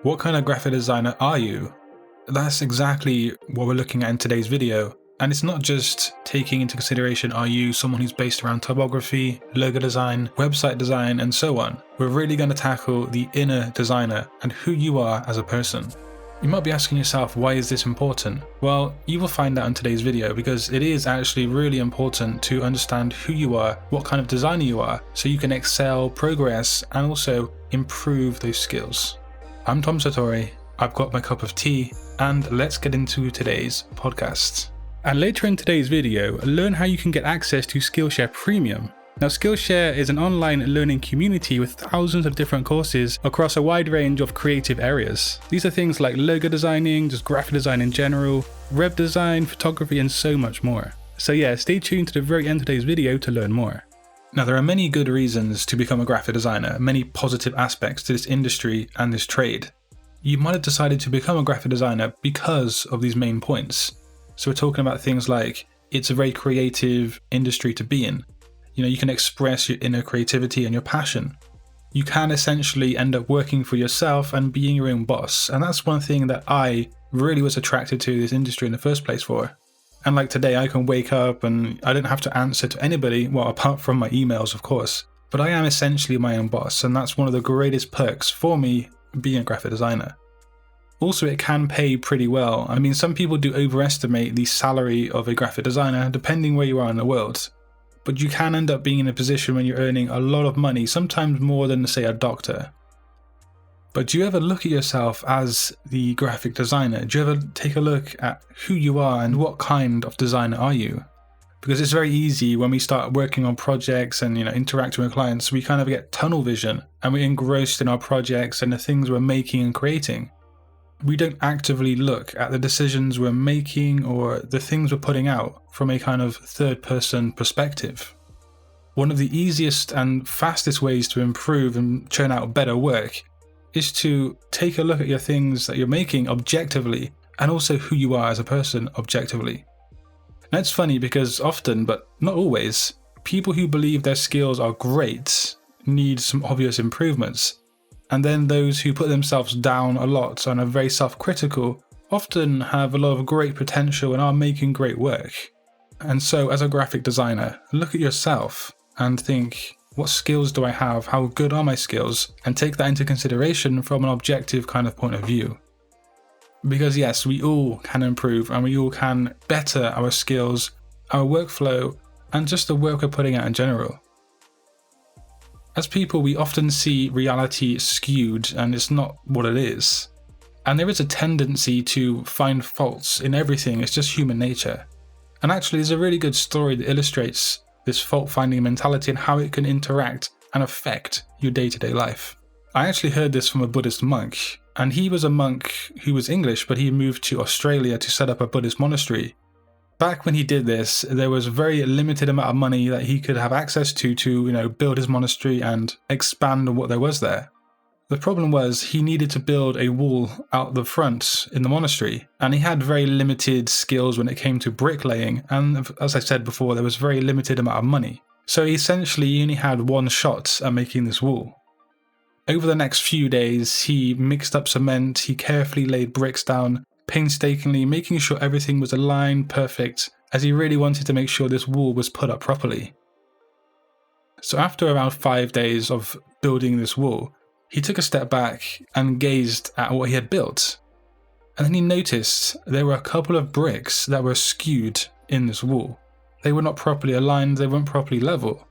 What kind of graphic designer are you? That's exactly what we're looking at in today's video. And it's not just taking into consideration, are you someone who's based around typography, logo design, website design, and so on. We're really going to tackle the inner designer and who you are as a person. You might be asking yourself, why is this important? Well, you will find out in today's video because it is actually really important to understand who you are, what kind of designer you are, so you can excel, progress, and also improve those skills. I'm Tom Satori, I've got my cup of tea, and let's get into today's podcast. And later in today's video, learn how you can get access to Skillshare Premium. Now, Skillshare is an online learning community with thousands of different courses across a wide range of creative areas. These are things like logo designing, just graphic design in general, web design, photography, and so much more. So yeah, stay tuned to the very end of today's video to learn more. Now, there are many good reasons to become a graphic designer, many positive aspects to this industry and this trade. You might have decided to become a graphic designer because of these main points. So we're talking about things like, it's a very creative industry to be in. You can express your inner creativity and your passion. You can essentially end up working for yourself and being your own boss. And that's one thing that I really was attracted to this industry in the first place for. And like today, I can wake up and I don't have to answer to anybody, well, apart from my emails, of course. But I am essentially my own boss. And that's one of the greatest perks for me being a graphic designer. Also, it can pay pretty well. I mean, some people do overestimate the salary of a graphic designer, depending where you are in the world. But you can end up being in a position when you're earning a lot of money, sometimes more than, say, a doctor. But do you ever look at yourself as the graphic designer? Do you ever take a look at who you are and what kind of designer are you? Because it's very easy when we start working on projects and interacting with clients, we kind of get tunnel vision and we're engrossed in our projects and the things we're making and creating. We don't actively look at the decisions we're making or the things we're putting out from a kind of third-person perspective. One of the easiest and fastest ways to improve and churn out better work is to take a look at your things that you're making objectively and also who you are as a person objectively. Now, it's funny because often, but not always, people who believe their skills are great need some obvious improvements. And then those who put themselves down a lot and are very self-critical often have a lot of great potential and are making great work. And so as a graphic designer, look at yourself and think, what skills do I have? How good are my skills? And take that into consideration from an objective kind of point of view. Because yes, we all can improve and we all can better our skills, our workflow, and just the work we're putting out in general. As people, we often see reality skewed and it's not what it is. And there is a tendency to find faults in everything, it's just human nature. And actually there's a really good story that illustrates this fault-finding mentality and how it can interact and affect your day-to-day life. I actually heard this from a Buddhist monk, and he was a monk who was English, but he moved to Australia to set up a Buddhist monastery. Back when he did this, there was a very limited amount of money that he could have access to build his monastery and expand on what there was there. The problem was he needed to build a wall out the front in the monastery, and he had very limited skills when it came to bricklaying, and as I said before, there was very limited amount of money. So essentially he only had one shot at making this wall. Over the next few days, he mixed up cement, he carefully laid bricks down, painstakingly making sure everything was aligned perfect, as he really wanted to make sure this wall was put up properly. So after around 5 days of building this wall, he took a step back and gazed at what he had built. And then he noticed there were a couple of bricks that were skewed in this wall. They were not properly aligned, they weren't properly level.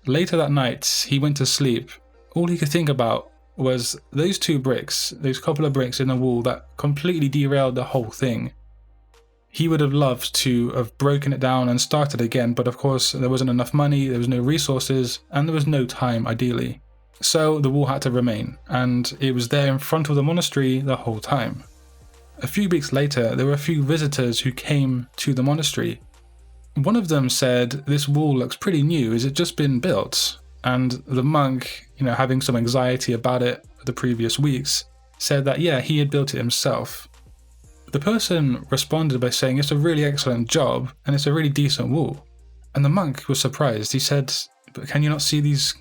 Later that night, he went to sleep. All he could think about was those two bricks, those couple of bricks in the wall that completely derailed the whole thing. He would have loved to have broken it down and started again, but of course there wasn't enough money, there was no resources, and there was no time ideally. So the wall had to remain, and it was there in front of the monastery the whole time. A few weeks later, there were a few visitors who came to the monastery. One of them said, "This wall looks pretty new, has it just been built?" And the monk, having some anxiety about it for the previous weeks, said that yeah, he had built it himself. The person responded by saying it's a really excellent job and it's a really decent wall. And the monk was surprised. He said, "But can you not see these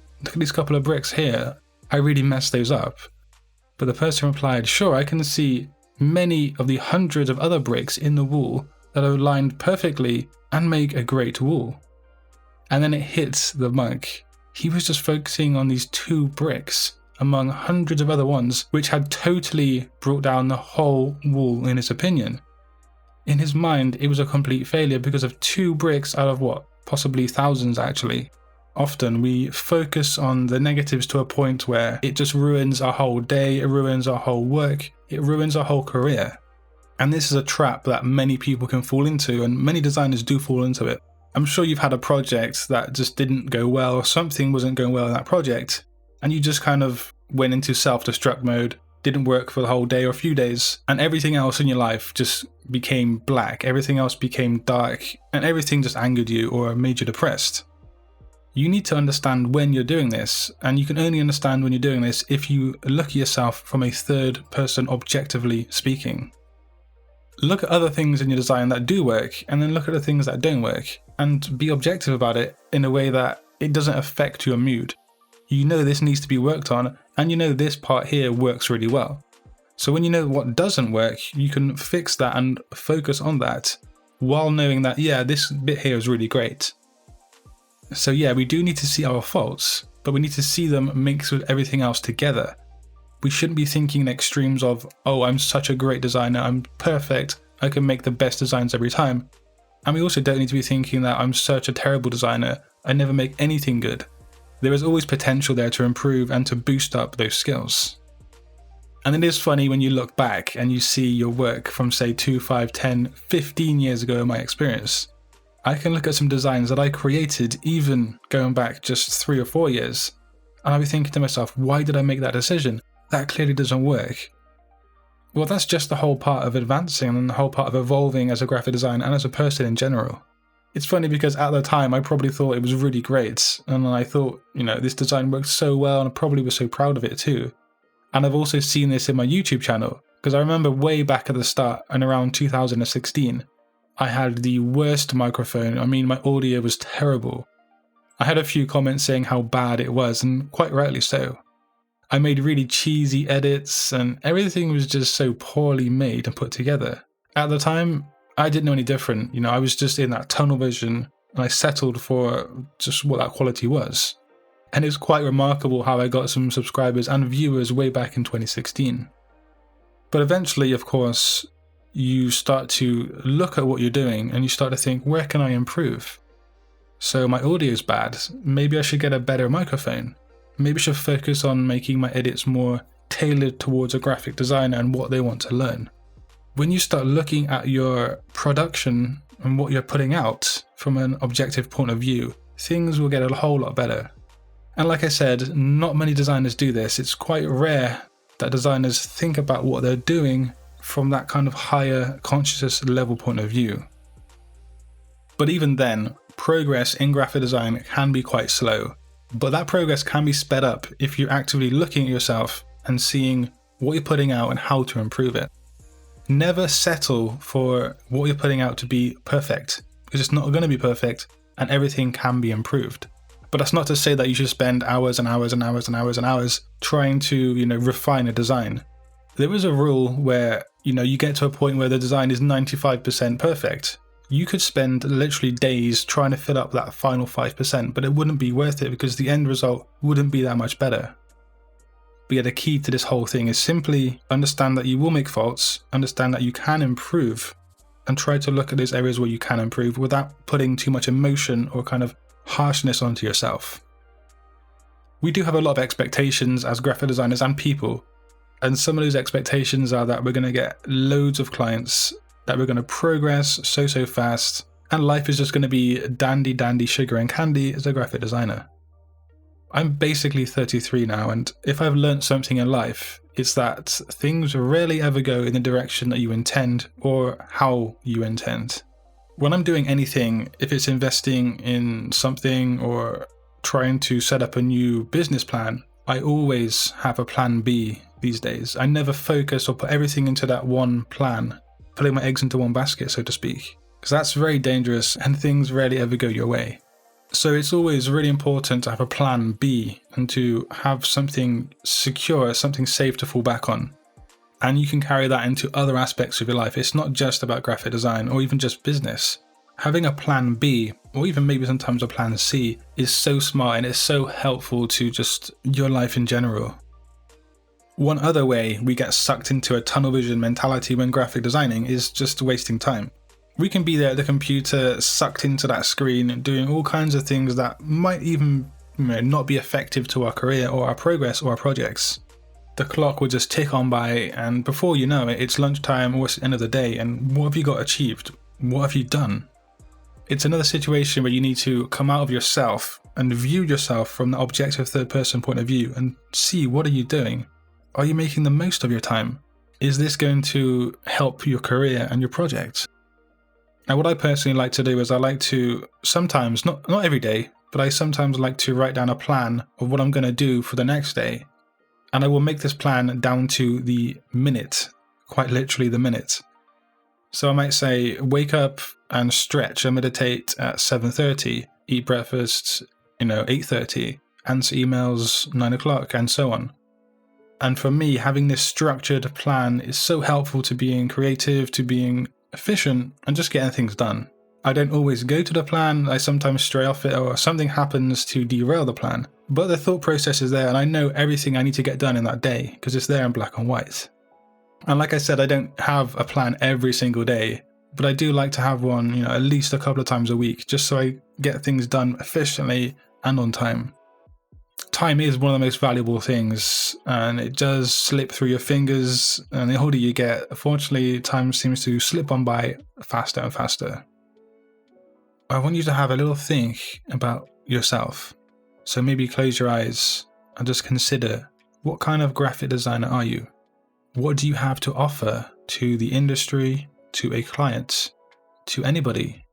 couple of bricks here? I really messed those up." But the person replied, sure, I can see many of the hundreds of other bricks in the wall that are aligned perfectly and make a great wall. And then it hits the monk. He was just focusing on these 2 bricks among hundreds of other ones, which had totally brought down the whole wall in his opinion. In his mind, it was a complete failure because of 2 bricks out of what? Possibly thousands actually. Often we focus on the negatives to a point where it just ruins our whole day, it ruins our whole work, it ruins our whole career. And this is a trap that many people can fall into, and many designers do fall into it. I'm sure you've had a project that just didn't go well, or something wasn't going well in that project, and you just kind of went into self-destruct mode, didn't work for the whole day or a few days, and everything else in your life just became black, everything else became dark, and everything just angered you or made you depressed. You need to understand when you're doing this, and you can only understand when you're doing this if you look at yourself from a third person objectively speaking. Look at other things in your design that do work, and then look at the things that don't work, and be objective about it in a way that it doesn't affect your mood. You know this needs to be worked on, and you know this part here works really well. So when you know what doesn't work, you can fix that and focus on that, while knowing that, yeah, this bit here is really great. So yeah, we do need to see our faults, but we need to see them mixed with everything else together. We shouldn't be thinking in extremes of, oh, I'm such a great designer, I'm perfect, I can make the best designs every time. And we also don't need to be thinking that I'm such a terrible designer, I never make anything good. There is always potential there to improve and to boost up those skills. And it is funny when you look back and you see your work from say 2, 5, 10, 15 years ago in my experience. I can look at some designs that I created even going back just 3 or 4 years, and I'll be thinking to myself, why did I make that decision? That clearly doesn't work. Well, that's just the whole part of advancing and the whole part of evolving as a graphic designer and as a person in general. It's funny because at the time I probably thought it was really great, and I thought, this design worked so well, and I probably was so proud of it too. And I've also seen this in my YouTube channel, because I remember way back at the start, and around 2016, I had the worst microphone. I mean, my audio was terrible. I had a few comments saying how bad it was, and quite rightly so. I made really cheesy edits, and everything was just so poorly made and put together. At the time, I didn't know any different. I was just in that tunnel vision, and I settled for just what that quality was. And it's quite remarkable how I got some subscribers and viewers way back in 2016. But eventually, of course, you start to look at what you're doing and you start to think, where can I improve? So my audio's bad. Maybe I should get a better microphone. Maybe I should focus on making my edits more tailored towards a graphic designer and what they want to learn. When you start looking at your production and what you're putting out from an objective point of view, things will get a whole lot better. And like I said, not many designers do this. It's quite rare that designers think about what they're doing from that kind of higher consciousness level point of view. But even then, progress in graphic design can be quite slow. But that progress can be sped up if you're actively looking at yourself and seeing what you're putting out and how to improve it. Never settle for what you're putting out to be perfect, because it's not going to be perfect and everything can be improved. But that's not to say that you should spend hours and hours and hours and hours and hours trying to, refine a design. There is a rule where, you get to a point where the design is 95% perfect. You could spend literally days trying to fill up that final 5%, but it wouldn't be worth it because the end result wouldn't be that much better. But yeah, the key to this whole thing is simply understand that you will make faults, understand that you can improve, and try to look at those areas where you can improve without putting too much emotion or kind of harshness onto yourself. We do have a lot of expectations as graphic designers and people, and some of those expectations are that we're going to get loads of clients, that we're going to progress so fast, and life is just going to be dandy sugar and candy as a graphic designer. I'm basically 33 now, and if I've learnt something in life, it's that things rarely ever go in the direction that you intend or how you intend. When I'm doing anything, if it's investing in something or trying to set up a new business plan, I always have a plan B these days. I never focus or put everything into that one plan, putting my eggs into one basket, so to speak, because that's very dangerous and things rarely ever go your way. So it's always really important to have a plan B and to have something secure, something safe to fall back on. And you can carry that into other aspects of your life. It's not just about graphic design or even just business. Having a plan B, or even maybe sometimes a plan C, is so smart and it's so helpful to just your life in general. One other way we get sucked into a tunnel vision mentality when graphic designing is just wasting time. We can be there at the computer, sucked into that screen, doing all kinds of things that might even not be effective to our career or our progress or our projects. The clock will just tick on by, and before you know it, it's lunchtime or it's the end of the day, and what have you got achieved? What have you done? It's another situation where you need to come out of yourself and view yourself from the objective third-person point of view and see, what are you doing? Are you making the most of your time? Is this going to help your career and your project? Now, what I personally like to do is I like to sometimes, not every day, but I sometimes like to write down a plan of what I'm going to do for the next day. And I will make this plan down to the minute, quite literally the minute. So I might say, wake up and stretch and meditate at 7:30, eat breakfast, 8:30, answer emails 9 o'clock, and so on. And for me, having this structured plan is so helpful to being creative, to being efficient, and just getting things done. I don't always go to the plan, I sometimes stray off it, or something happens to derail the plan. But the thought process is there, and I know everything I need to get done in that day, because it's there in black and white. And like I said, I don't have a plan every single day, but I do like to have one, at least a couple of times a week, just so I get things done efficiently and on time. Time is one of the most valuable things, and it does slip through your fingers, and the older you get, unfortunately, time seems to slip on by faster and faster. I want you to have a little think about yourself. So maybe close your eyes and just consider, what kind of graphic designer are you? What do you have to offer to the industry, to a client, to anybody?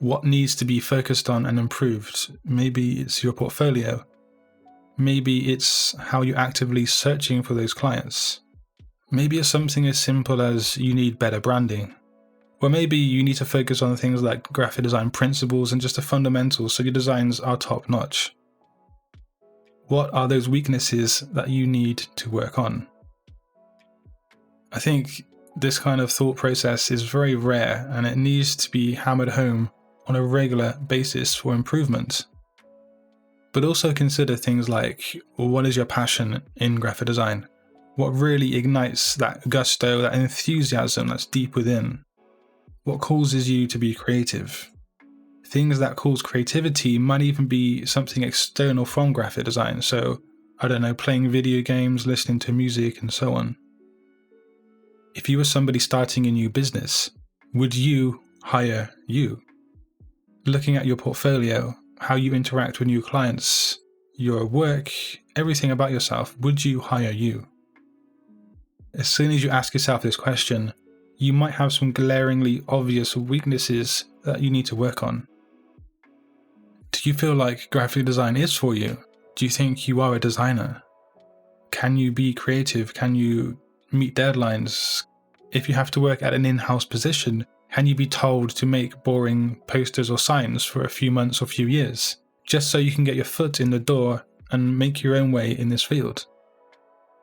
What needs to be focused on and improved? Maybe it's your portfolio. Maybe it's how you're actively searching for those clients. Maybe it's something as simple as you need better branding. Or maybe you need to focus on things like graphic design principles and just the fundamentals so your designs are top notch. What are those weaknesses that you need to work on? I think this kind of thought process is very rare, and it needs to be hammered home on a regular basis for improvement. But also consider things like, what is your passion in graphic design? What really ignites that gusto, that enthusiasm that's deep within? What causes you to be creative? Things that cause creativity might even be something external from graphic design. So, I don't know, playing video games, listening to music, and so on. If you were somebody starting a new business, would you hire you? Looking at your portfolio, how you interact with new clients, your work, everything about yourself, would you hire you? As soon as you ask yourself this question, you might have some glaringly obvious weaknesses that you need to work on. Do you feel like graphic design is for you? Do you think you are a designer? Can you be creative? Can you meet deadlines? If you have to work at an in-house position, can you be told to make boring posters or signs for a few months or few years, just so you can get your foot in the door and make your own way in this field?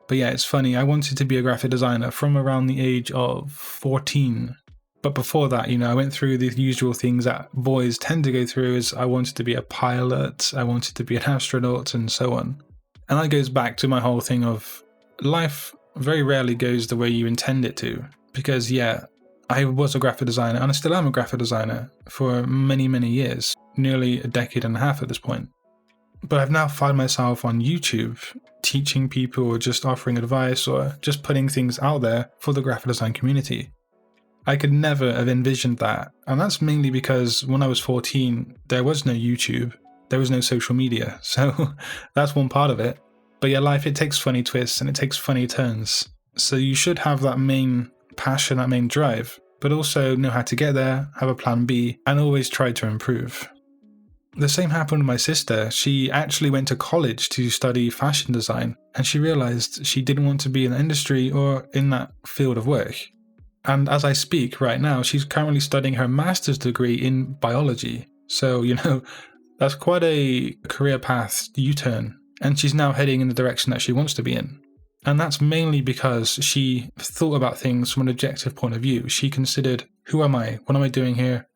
But yeah, it's funny, I wanted to be a graphic designer from around the age of 14. But before that, I went through the usual things that boys tend to go through. Is I wanted to be a pilot, I wanted to be an astronaut, and so on. And that goes back to my whole thing of life very rarely goes the way you intend it to. Because yeah, I was a graphic designer, and I still am a graphic designer for many, many years, nearly a decade and a half at this point. But I've now found myself on YouTube teaching people, or just offering advice, or just putting things out there for the graphic design community. I could never have envisioned that, and that's mainly because when I was 14, there was no YouTube, there was no social media, so that's one part of it. But yeah, life, it takes funny twists and it takes funny turns. So you should have that main passion, that main drive, but also know how to get there, have a plan B, and always try to improve. The same happened with my sister. She actually went to college to study fashion design, and she realized she didn't want to be in the industry or in that field of work. And as I speak right now, she's currently studying her master's degree in biology. So, that's quite a career path U-turn. And she's now heading in the direction that she wants to be in. And that's mainly because she thought about things from an objective point of view. She considered, who am I? What am I doing here?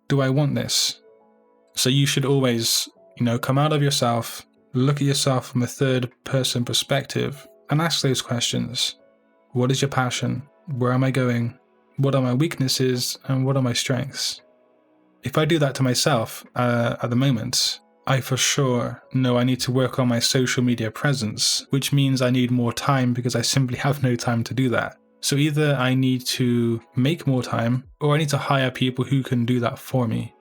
Do I want this? So you should always, come out of yourself, look at yourself from a third person perspective, and ask those questions. What is your passion? Where am I going? What are my weaknesses? And what are my strengths? If I do that to myself at the moment, I for sure know I need to work on my social media presence, which means I need more time because I simply have no time to do that. So either I need to make more time or I need to hire people who can do that for me.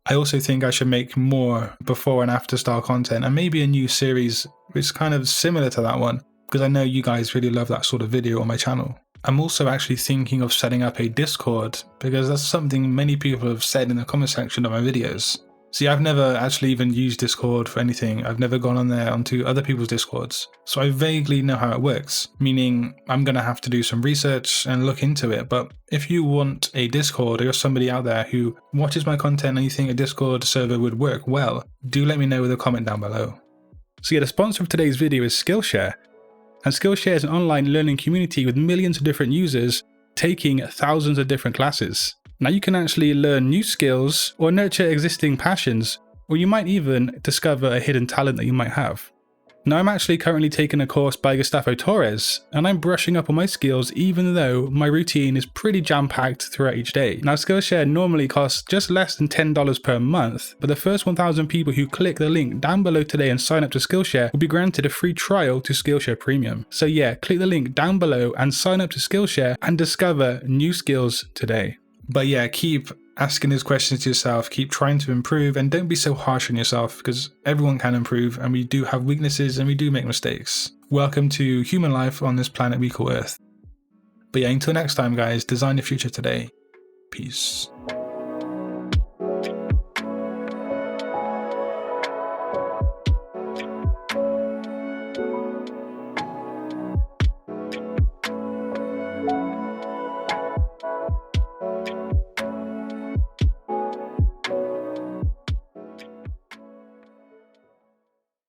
I also think I should make more before and after style content, and maybe a new series which is kind of similar to that one, because I know you guys really love that sort of video on my channel. I'm also actually thinking of setting up a Discord, because that's something many people have said in the comment section of my videos. See, I've never actually even used Discord for anything. I've never gone on there onto other people's Discords. So I vaguely know how it works, meaning I'm going to have to do some research and look into it. But if you want a Discord, or you're somebody out there who watches my content and you think a Discord server would work well, do let me know with a comment down below. So yeah, the sponsor of today's video is Skillshare. And Skillshare is an online learning community with millions of different users taking thousands of different classes. Now you can actually learn new skills or nurture existing passions, or you might even discover a hidden talent that you might have. Now I'm actually currently taking a course by Gustavo Torres, and I'm brushing up on my skills even though my routine is pretty jam-packed throughout each day. Now Skillshare normally costs just less than $10 per month, but the first 1,000 people who click the link down below today and sign up to Skillshare will be granted a free trial to Skillshare Premium. So yeah, click the link down below and sign up to Skillshare and discover new skills today. But yeah, keep asking these questions to yourself, keep trying to improve, and don't be so harsh on yourself, because everyone can improve and we do have weaknesses and we do make mistakes. Welcome to human life on this planet we call Earth. But yeah, until next time guys, design your future today. Peace.